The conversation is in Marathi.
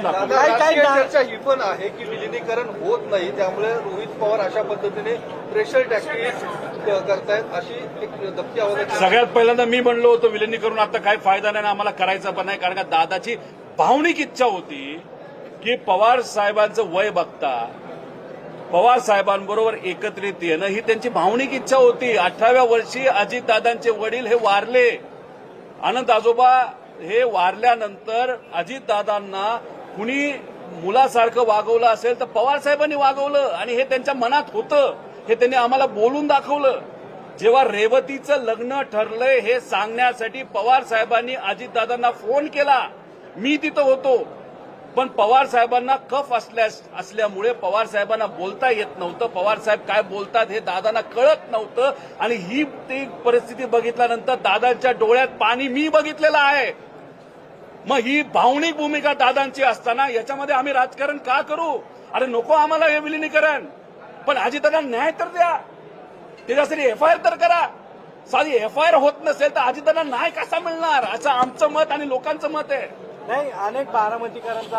बोलून दाखवलं. राजकीय चर्चा ही पण आहे की विलिनीकरण होत नाही, त्यामुळे रोहित पवार अशा पद्धतीने प्रेशर टॅक्टिक्स करतायत अशी एक धक्की आवाज. सगळ्यात पहिल्यांदा मी म्हणलो होतो विलिनीकरण आता काही फायदा नाही, आम्हाला करायचा पण नाही, कारण का दादाची भावनिक इच्छा होती की पवार साहेबांचं वय बघता पवार साहेबांबरोबर एकत्रित येणं ही त्यांची भावनिक इच्छा होती. 18व्या वर्षी अजितदादांचे वडील हे वारले. आनंद आजोबा हे वारल्यानंतर अजितदादांना कुणी मुलासारखं वागवलं असेल तर पवार साहेबांनी वागवलं आणि हे त्यांच्या मनात होतं. हे त्यांनी आम्हाला बोलून दाखवलं. जेव्हा रेवतीचं लग्न ठरलंय हे सांगण्यासाठी पवार साहेबांनी अजितदादांना फोन केला. मी तिथं होतो, पण पवार साहेबांना कफ असल्यामुळे पवार साहेबांना बोलता येत नव्हतं. पवार साहेब काय बोलतात हे दादांना कळत नव्हतं आणि ही ती परिस्थिती बघितल्यानंतर दादांच्या डोळ्यात पाणी मी बघितलेलं आहे. मग ही भावनिक भूमिका दादांची असताना याच्यामध्ये आम्ही राजकारण का करू? अरे नको आम्हाला हे विलिनीकरण, पण अजितदादा न्याय तर द्या, त्याच्यासाठी एफआयआर तर करा. साधी एफआयआर होत नसेल तर अजितदादा न्याय कसा मिळणार असं आमचं मत आणि लोकांचं मत आहे. नाही, अनेक बारामतीकरांचा